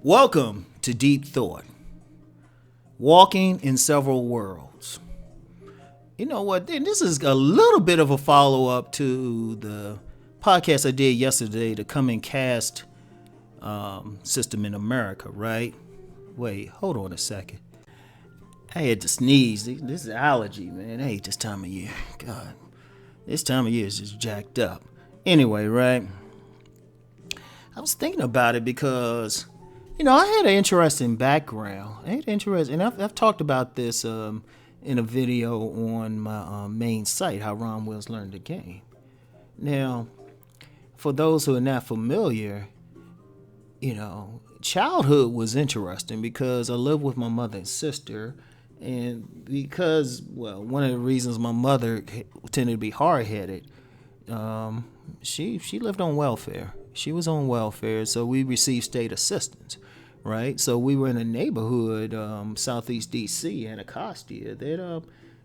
Welcome to Deep Thought, walking in several worlds. You know what? This is a little bit of a follow-up to the podcast I did yesterday, the Come and Cast system in America, right? Wait, hold on a second. I had to sneeze. This is allergy, man. I hate this time of year. God, this time of year is just jacked up. Anyway, right? I was thinking about it because, you know, I had an interesting background. And I've talked about this in a video on my main site, How Rom Wills Learned the Game. Now, for those who are not familiar, you know, childhood was interesting because I lived with my mother and sister. And because, well, one of the reasons my mother tended to be hard-headed, she lived on welfare. She was on welfare, so we received state assistance, right? So we were in a neighborhood, southeast D.C., Anacostia, that,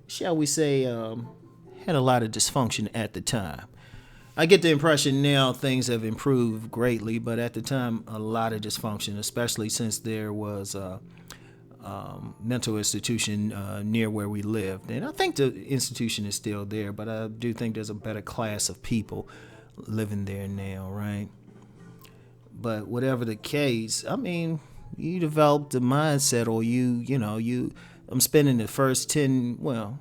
shall we say, had a lot of dysfunction at the time. I get the impression now things have improved greatly, but at the time, a lot of dysfunction, especially since there was a mental institution near where we lived. And I think the institution is still there, but I do think there's a better class of people living there now, right? But whatever the case, I mean, you develop the mindset, or I'm spending the first 10,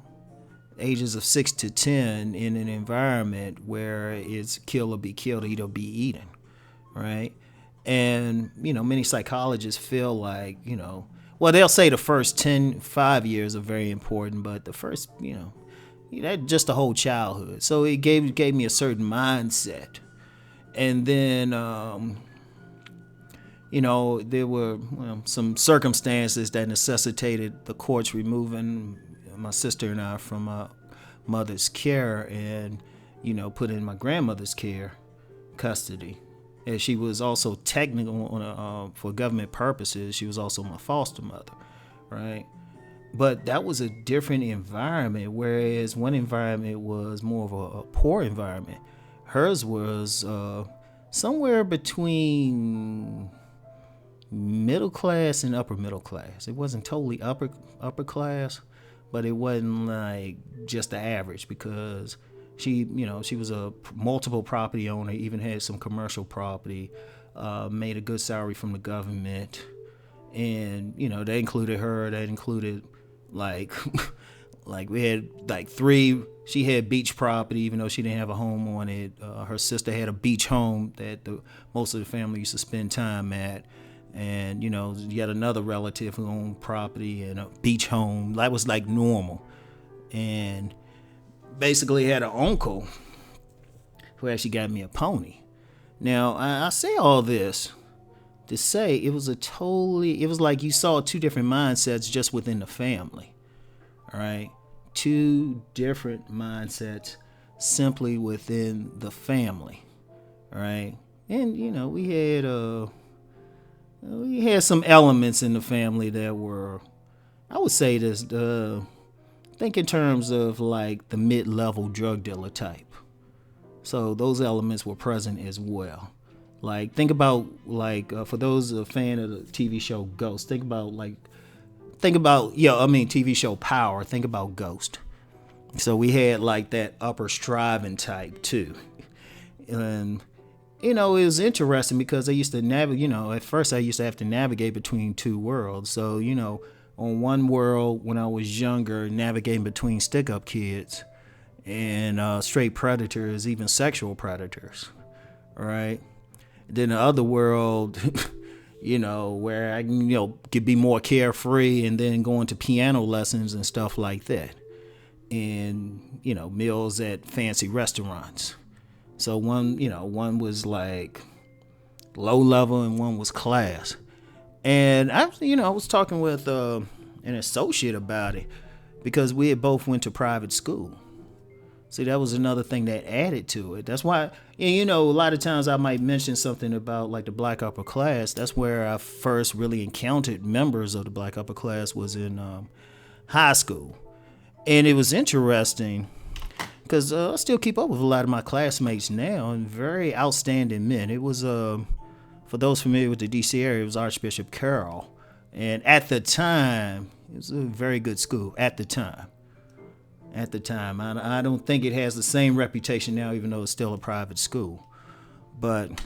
ages of 6 to 10 in an environment where it's kill or be killed, eat or be eaten, right? And, many psychologists feel like, they'll say the first 5 years are very important, but the first, that just the whole childhood. So it gave me a certain mindset. And then, there were some circumstances that necessitated the courts removing my sister and I from my mother's care and, put in my grandmother's custody. And she was also technical for government purposes. She was also my foster mother, right? But that was a different environment, whereas one environment was more of a poor environment. Hers was somewhere between middle class and upper middle class. It wasn't totally upper class, but it wasn't like just the average, because she was a multiple property owner, even had some commercial property, made a good salary from the government. And, they included her, that included like we had like 3, she had beach property, even though she didn't have a home on it. Her sister had a beach home that most of the family used to spend time at. And, yet another relative who owned property and a beach home. That was like normal. And basically had an uncle who actually got me a pony. Now, I say all this to say it was like you saw 2 different mindsets just within the family. All right? 2 different mindsets simply within the family. All right? And, we had some elements in the family that were, I would say this, think in terms of like the mid-level drug dealer type. So those elements were present as well. Like, think about for those a fan of the TV show Ghost, think about TV show Power. Think about Ghost. So we had like that upper striving type too. And it was interesting because I used to navigate, at first I used to have to navigate between 2 worlds. So, on one world when I was younger, navigating between stick-up kids and straight predators, even sexual predators, right? Then the other world, where I could be more carefree and then go into piano lessons and stuff like that. And, meals at fancy restaurants. So one was like low level and one was class. And I was talking with an associate about it because we had both went to private school. See, that was another thing that added to it. That's why, and a lot of times I might mention something about like the black upper class. That's where I first really encountered members of the black upper class was in high school. And it was interesting because I still keep up with a lot of my classmates now, and very outstanding men. It was, for those familiar with the D.C. area, it was Archbishop Carroll. And at the time, it was a very good school at the time. I don't think it has the same reputation now, even though it's still a private school. But,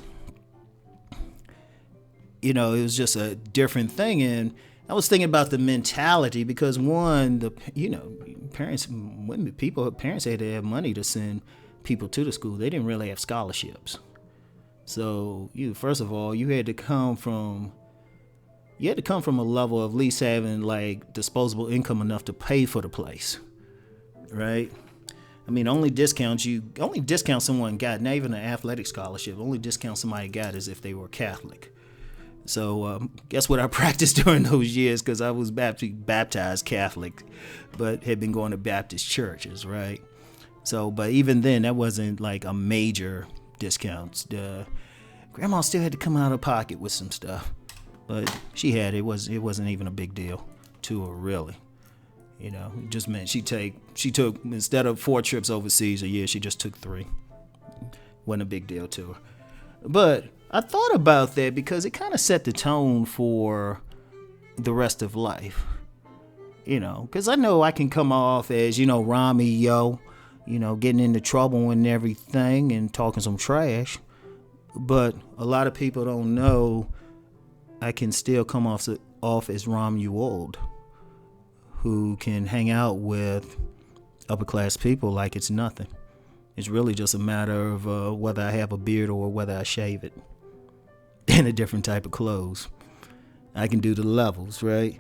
it was just a different thing. And I was thinking about the mentality because parents had to have money to send people to the school. They didn't really have scholarships. So first of all, you had to come from a level of at least having like disposable income enough to pay for the place. Right? I mean, only discount someone got, not even an athletic scholarship, only discount somebody got is if they were Catholic. So guess what I practiced during those years, because I was baptized Catholic, but had been going to Baptist churches, right? So, but even then, that wasn't like a major discount. Grandma still had to come out of pocket with some stuff, but she had it. It wasn't even a big deal to her, really. It just meant she took instead of 4 trips overseas a year, she just took 3. Wasn't a big deal to her. But I thought about that because it kind of set the tone for the rest of life. Because I know I can come off as, Rom getting into trouble and everything and talking some trash. But a lot of people don't know I can still come off as Rom Wills, who can hang out with upper class people like it's nothing. It's really just a matter of whether I have a beard or whether I shave it and a different type of clothes. I can do the levels, right?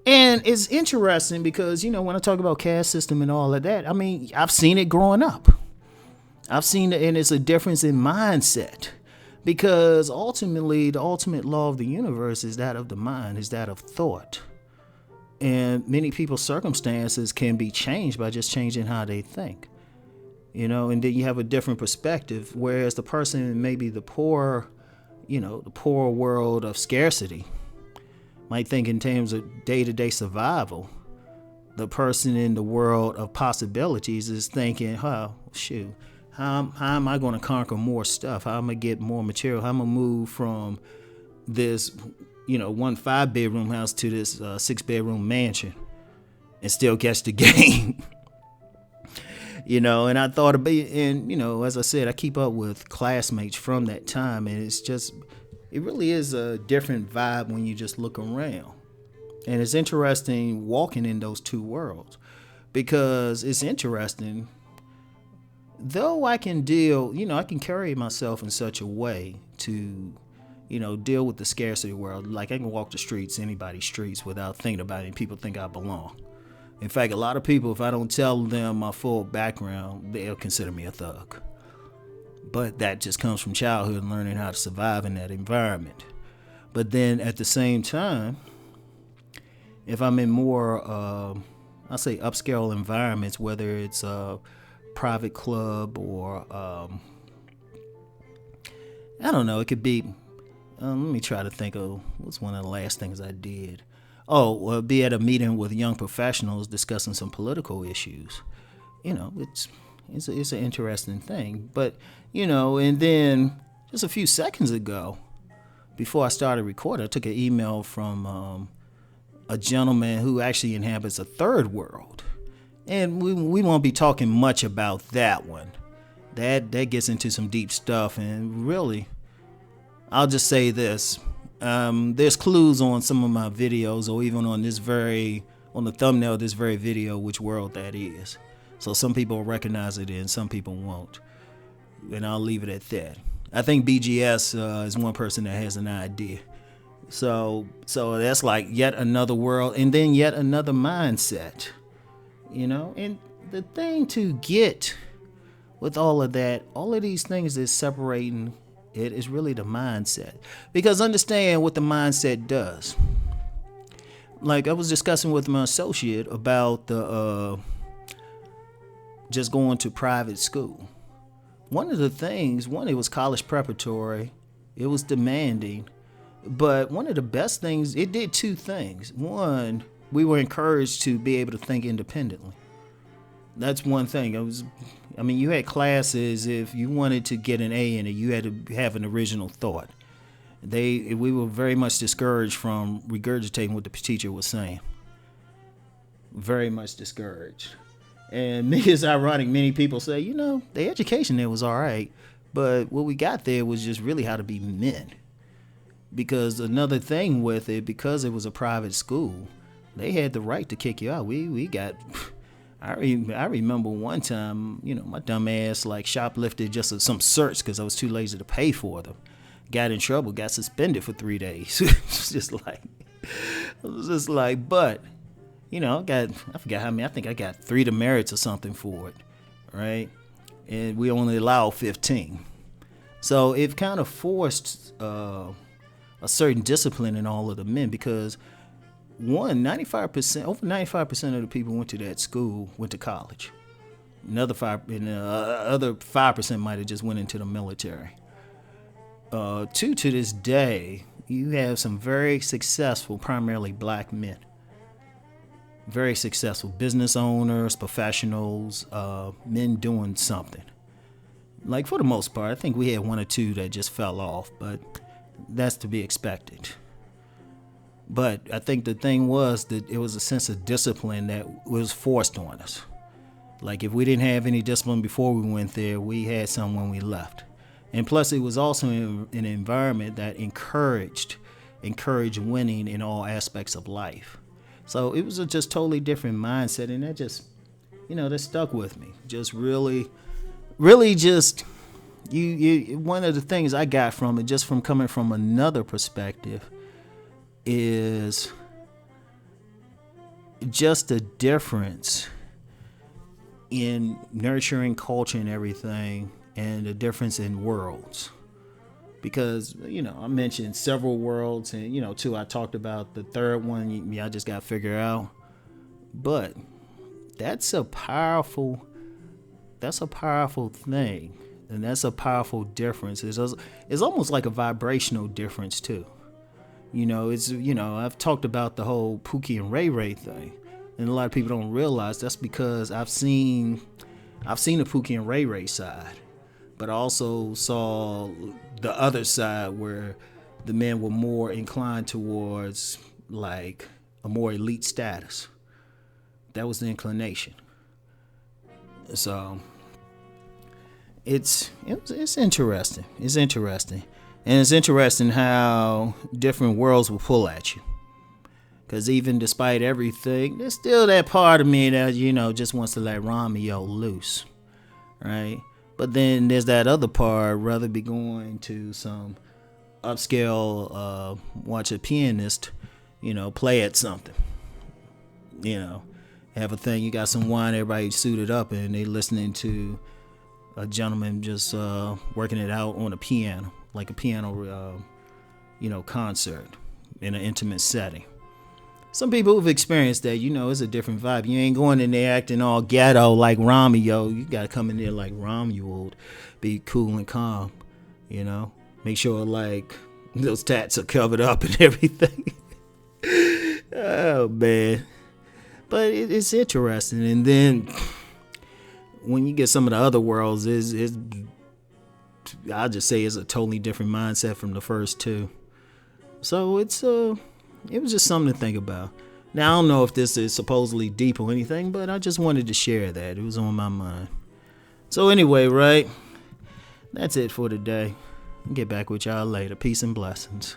And it's interesting because, when I talk about caste system and all of that, I mean, I've seen it growing up. I've seen it, and it's a difference in mindset. Because ultimately, the ultimate law of the universe is that of the mind, is that of thought. And many people's circumstances can be changed by just changing how they think. And then you have a different perspective, whereas the person in maybe the poor world of scarcity might think in terms of day-to-day survival. The person in the world of possibilities is thinking, how am I going to conquer more stuff? How am I going to get more material? How am I going to move from this 1 5-bedroom house to this 6-bedroom mansion and still catch the game? And I thought about it, and as I said, I keep up with classmates from that time, and it really is a different vibe when you just look around. And it's interesting walking in those two worlds, because it's interesting, though I can I can carry myself in such a way to deal with the scarcity world. Like I can walk the streets, anybody's streets, without thinking about it, and people think I belong. In fact, a lot of people, if I don't tell them my full background, they'll consider me a thug. But that just comes from childhood and learning how to survive in that environment. But then at the same time, if I'm in more, I'll say upscale environments, whether it's a private club or, I don't know, it could be, let me try to think of what's one of the last things I did. Be at a meeting with young professionals discussing some political issues. It's an interesting thing. But, and then just a few seconds ago, before I started recording, I took an email from a gentleman who actually inhabits a third world. And we won't be talking much about that one. That gets into some deep stuff. And really, I'll just say this. There's clues on some of my videos, or even on the thumbnail of this very video, which world that is. So some people will recognize it and some people won't. And I'll leave it at that. I think BGS is one person that has an idea. So that's like yet another world, and then yet another mindset. And the thing to get with all of that, all of these things that's separating it is really the mindset. Because understand what the mindset does. Like I was discussing with my associate about just going to private school. One of the things, it was college preparatory. It was demanding. But one of the best things, it did two things. One, we were encouraged to be able to think independently. That's one thing. You had classes, if you wanted to get an A in it, you had to have an original thought. We were very much discouraged from regurgitating what the teacher was saying. Very much discouraged. And it's ironic, many people say, the education there was all right, but what we got there was just really how to be men. Because another thing with it, because it was a private school, they had the right to kick you out. I remember one time, my dumb ass shoplifted just some certs because I was too lazy to pay for them. Got in trouble, got suspended for 3 days. But I forgot how many. I think I got 3 demerits or something for it, right? And we only allow 15. So it kind of forced a certain discipline in all of the men because over 95% of the people who went to that school went to college. Other 5% might have just went into the military. To this day, you have some very successful, primarily black men. Very successful business owners, professionals, men doing something. For the most part, I think we had 1 or 2 that just fell off, but that's to be expected. But I think the thing was that it was a sense of discipline that was forced on us. If we didn't have any discipline before we went there, we had some when we left. And plus, it was also an environment that encouraged winning in all aspects of life. So it was a just totally different mindset, and that just, that stuck with me. Just really just, one of the things I got from it, just from coming from another perspective, is just the difference in nurturing culture and everything, and the difference in worlds. Because, I mentioned several worlds, and, 2, I talked about the third one, I just got to figure out. But that's a powerful thing, and that's a powerful difference. It's almost like a vibrational difference, too. I've talked about the whole Pookie and Ray Ray thing, and a lot of people don't realize that's because I've seen the Pookie and Ray Ray side, but I also saw the other side where the men were more inclined towards a more elite status. That was the inclination. So it's interesting. It's interesting. And it's interesting how different worlds will pull at you. Because even despite everything, there's still that part of me that, just wants to let Romeo loose. Right? But then there's that other part, rather be going to some upscale, watch a pianist, play at something. Have a thing, you got some wine, everybody suited up, and they listening to a gentleman just working it out on a piano, like a piano, concert in an intimate setting. Some people who've experienced that, it's a different vibe. You ain't going in there acting all ghetto like Romeo. You got to come in there like Romuald, be cool and calm, Make sure, those tats are covered up and everything. Oh, man. But it's interesting. And then when you get some of the other worlds, I'll just say it's a totally different mindset from the first 2. So it was just something to think about. Now, I don't know if this is supposedly deep or anything, but I just wanted to share that. It was on my mind. So anyway, right? That's it for today. I'll get back with y'all later. Peace and blessings.